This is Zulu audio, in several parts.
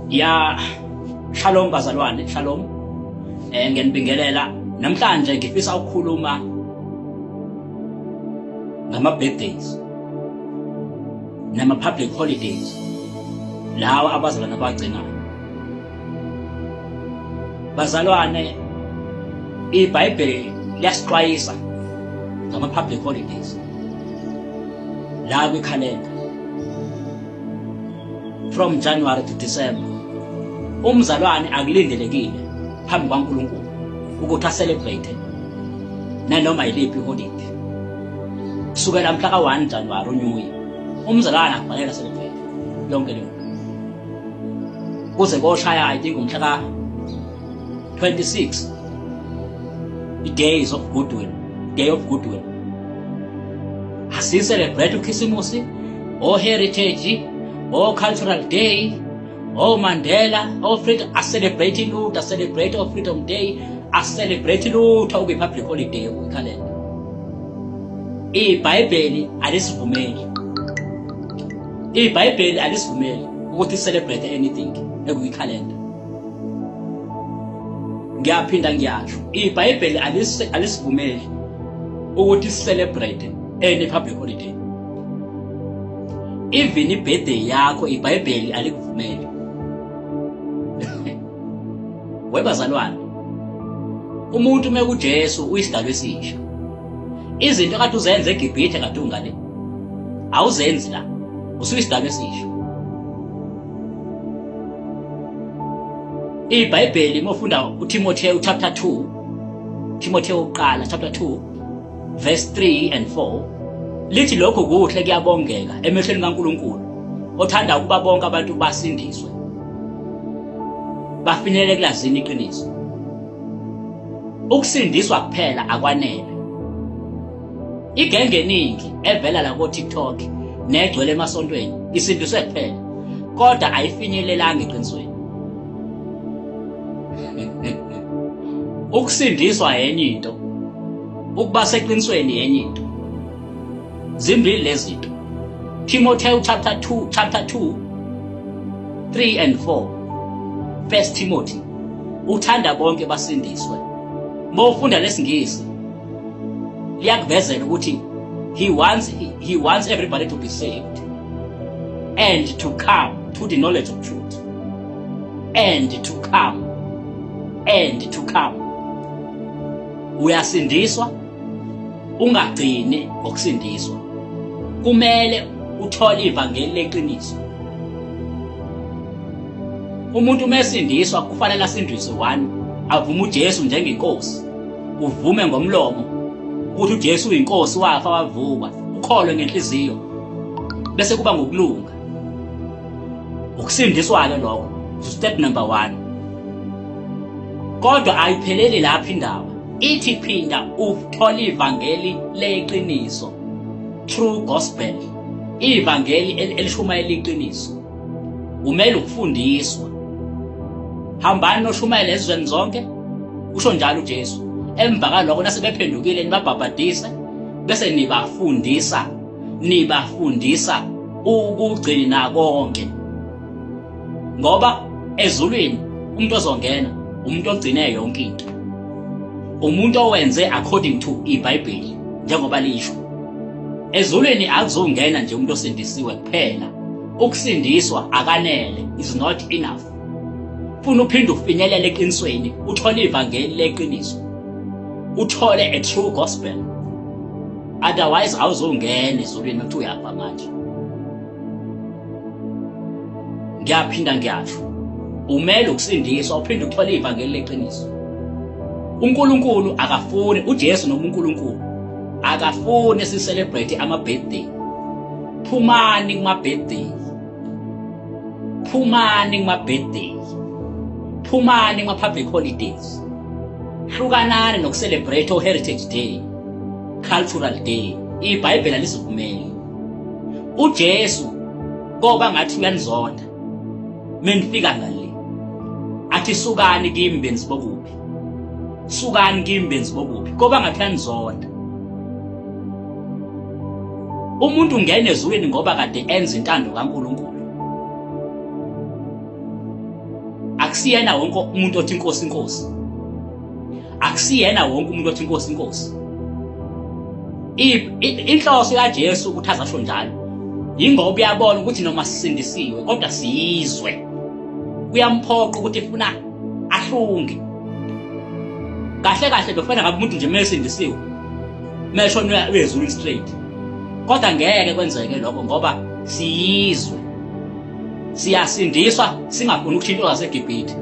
Ya shalom bazalwane, shalom. Ngiyanibingelela namhlanje ngifisa ukukhuluma ngama birthdays nama public holidays lawa abazalwane abagcinayo. Bazalwane, iBhayibheli liyasixwayisa ngama public holidays la kwikhalenda from January to December. Umzalwane akulindelekile phambi kwaNkulunkulu ukuthi acelebrate nanoma yiliphi iholiday. Kusukela mhla ka-1 January uNew Year, umzalwane akufanele celebrate lonke lento. Kuze koshaya I think umhla ka-26 i-Days of Goodwill, Day of Goodwill. Asicelebrate uKhisimusi, or Heritage, or Cultural Day, or Mandela, or Freedom. Celebrate lutho, celebrate or Freedom Day, celebrate lutho okwi-public holiday kwikhalenda. iBhayibheli alisivumeli. iBhayibheli alisivumeli ukuthi celebrate anything ekuyikhalenda. Ngiyaphinda ngiyasho, iBhayibheli alisivumeli ukuthi celebrate any public holiday. Even ibirthday yakho iBhayibheli alikuvumeli. Webazalwane, umuntu mekuJesu uyisidalwa esisha. Izinto kade uzenze eGibhithe kade ungale, awuzenzi la, usuyisidalwa esisha. iBhayibheli mofunda uTimotheo chapter 2, Timotheo uqala chapter 2 verse 3 and 4, lithi lokho kuhle kuyabongeka emehlweni kaNkulunkulu othanda ukuba bonke abantu basindiswe bafinyelele ekulazini iqiniso. Ukusindiswa kuphela akwanele. Igenge eningi evela la ko TikTok negcwele emasontweni isindiswe kuphela kodwa ayifinyelelanga eqinisweni. Ukusindiswa yenye into, ukuba seqinisweni yenye into. Zimbili lezi zinto. Timotheo chapter 2 3 and 4. First Timothy, uthanda bonke basindiswe. Mawufunda lesingisi liyakuvezela ukuthi he wants everybody to be saved and to come to the knowledge of truth and to come. Uyasindiswa, ungagcini ngokusindiswa. Kumele uthole ivangeli leqiniso. Umuntu mesindiswa kufanele asindiswe 1, avume uJesu njengenkosi. Uvume ngomlomo ukuthi uJesu uyinkosi, wafa wavuka, ukholwe ngenhliziyo. Bese kuba ngokulunga. Ukusindiswa ke lokho, step number 1. Kodwa ayipheleli lapha indaba. Ithi phinda uthole ivangeli leqiniso, true gospel, ivangeli elishumayela iqiniso. Umele ukufundiswa. Hambani noshumayela ezweni zonke, usho njalo uJesu. Emva kalokho nasebephendukile nibabhabhadise bese nibafundisa ukugcina konke. Ngoba ezulwini umuntu ozongena umuntu ogcine yonke into. Umuntu owenze according to iBhayibheli njengoba lisho. Ezulwini akuzongena nje umuntu osindisiwe kuphela. Ukusindiswa akanele, is not enough. Funa uphinde ufinyelele eqinisweni, uthole ivangeli leqiniso. Uthole a true gospel. Otherwise awuzongena ezulwini ukuthi uyafa manje. Ngiyaphinda ngiyasho, umele ukusindiswa uphinde uthole ivangeli leqiniso. uNkulunkulu akafuni, uJesu noma uNkulunkulu akafuni si-celebrate ama-birthday. Phumani kuma-birthday. Phumani kuma-birthday. Phumani kuma-public holidays. Hlukanani noku-celebrate o-Heritage Day, Cultural Day. iBhayibheli alisivumeli. uJesu koba ngathi uyanizonda menifika ngale, athi sukani kimi benzi bokubi. Sukani kimi benzi bokubi, koba ngathi uyanizonda. Umuntu ungena ezulwini ngoba kade enza intando kaNkulunkulu. akusiyena wonke umuntu othi inkosi inkosi. Akusiyena wonke umuntu othi inkosi inkosi. Inhloso kaJesu ukuthi azasho njalo yingoba uyabona ukuthi noma sisindisiwe kodwa siyizwe. Kuyamphoqa ukuthi ufuna ahlunge. Kahle kahle befana ngabe umuntu nje mesindisiwe. Meshona wezulu straight. Kodwa ngeke kwenzeke lokho ngoba siyizwe. Siyasindiswa singafuni ukushintsha zaseGibhithe.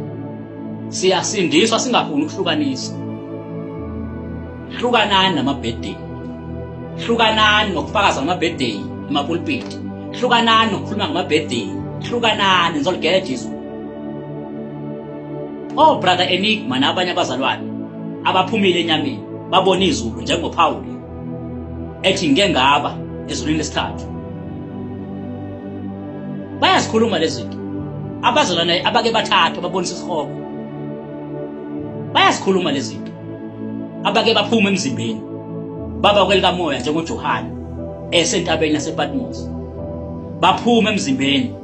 Siyasindiswa singafuni ukuhlukanisa. Hlukanani namabhedeni. Hlukanani ngokufakaza amabhedeni emapulpiti. Hlukanani ngokukhuluma ngamabhedeni. Hlukanani nizolugela Jesu. Oh brother Enigma nabanye abazalwane abaphumile enyameni babona izulu njengoPaul ethi ngeke ngaba ezulwini lesithathu. Bayasikhuluma lezi zinto. Abazalwane abake bathathu babonisa isihogo. Bayasikhuluma lezi zinto. Abake baphuma emzimbeni. Baba kwelika moya njengoJohane esentabeni yasePatmos. Baphuma emzimbeni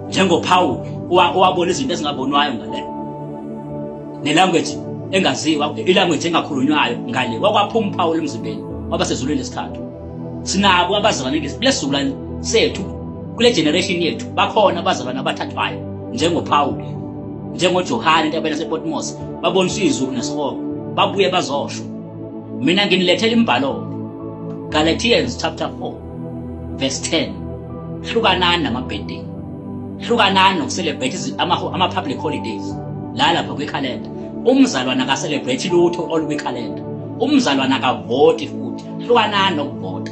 njengoPaul owabona izinto ezingabonwayo ngale. Nelanguage engaziwa, ilanguage engakhulunywayo ngale. Wakwaphuma uPaul emzimbeni waba sezulwini lesithathu. Sinabo abazalwane kulesizukulwane sethu kule generation yethu bakhona abazalwane abathathwayo njengoPaul, njengoJohane entabeni yasePatmos babonisa izulu nesihogo babuye bazosho. Mina nginilethela imbhalo Galatians chapter 4 verse 10. Hlukanani namabhedeni. Hlukanani nokucelebrate ama public holidays. La lapha kwikhalenda. Umzalwane akacelebrate lutho olukhalenda. Umzalwane akavoti futhi. Hlukanani nokuvota.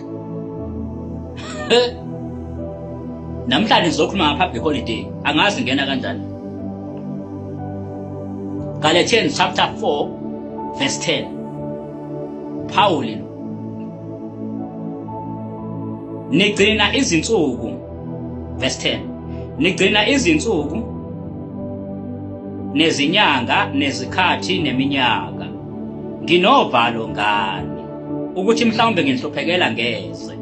Namhlanje sizokhuluma ngama-public holiday. Angazi ngena kanjani. Galatians chapter 4 verse 10. Paul nigcina izinsuku verse 10. Nigcina izinsuku nezinyanga nezikhathi neminyaka. Nginovalo ngani ukuthi mhlawumbe nginhluphekela ngeze.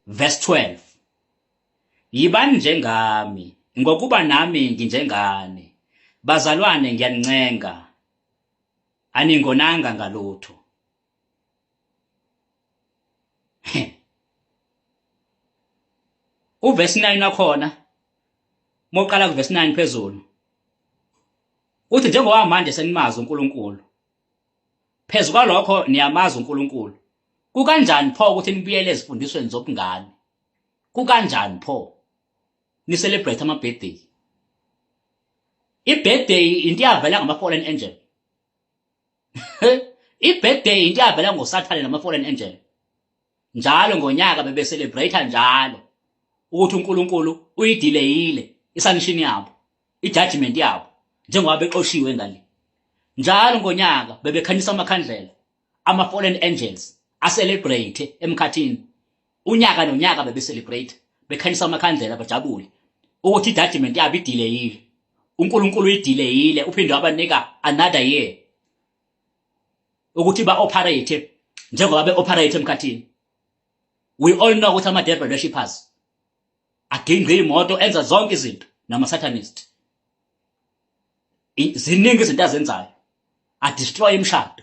Verse 12. Yibani njengami ngokuba nami nginjengani. Bazalwane ngiyanincenga aningonanga ngalutho. Uverse 9 nakhona moqala kuverse 9 phezulu uthi njengoba manje senimazi uNkulunkulu phezu kwalokho niyamazi uNkulunkulu kukanjani pho ukuthi nibuyele ezifundisweni zobungane? Kukanjani pho ni celebrate ama birthday? I-birthday into yavela ngama fallen angel. I-birthday into yavela ngoSathane nama fallen angel. Njalo ngonyaka bebe celebrate njalo ukuthi uNkulunkulu uyideleyile isanction yabo, ijudgment yabo njengoba bexoshiwe ngale. Njalo ngonyaka bebekhanyisa amakhandlela ama fallen angels a celebrate emkhathini. Unyaka nonyaka bebe celebrate bekhanyisa amakhandlela bajabule ukuthi ijudgment yabo ideleyile. uNkulunkulu ideleyile uphinde wabanika another year ukuthi ba operate njengoba be operate emkhathini. We all know ukuthi ama devil worshippers aginqa imoto enza zonke izinto nama satanist. Ziningi izinto azenzayo. A destroy imshado,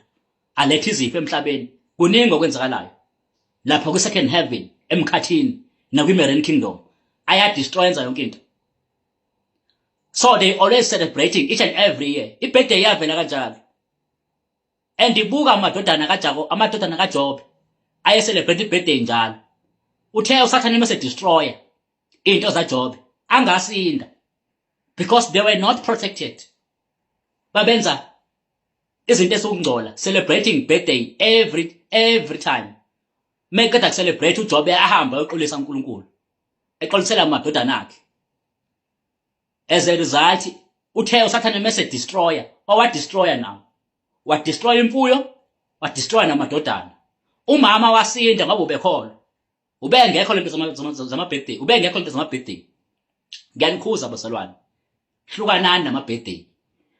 alethe izifo emhlabeni. Kuningi okwenzakalayo lapha ku second heaven emkhathini nakwi marine kingdom. Aya destroy enza yonke into. So they always celebrating each and every year. Ibirthday yavela kanjalo. And ibuka amadodana kaJob aye celebrate ibirthday njalo. Uthe uSathane mase destroyer into zaJob angasinda because they were not protected. Babenza izinto esokungcola celebrating birthday every time. Mekade celebrate uJob ahamba eqolisa uNkulunkulu. Eqolisela amadodana akhe. As a result, uthe uSathane mase destroyer. Wa destroyer now. Wa destroy imfuyo, wa destroy namadodana. Umama wasinda ngoba ubekhola. Ubengekho lento zama birthday. Ubengekho lento zama birthday. Ngiyanikhuza bazalwane. Hlukanani nama birthday.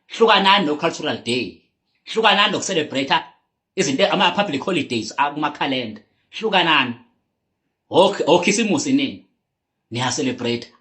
Hlukanani no cultural day. Hlukanani no celebrate izinto ama public holidays akuma calendar. Hlukanani. Okay, isimusi nini? Niya celebrate.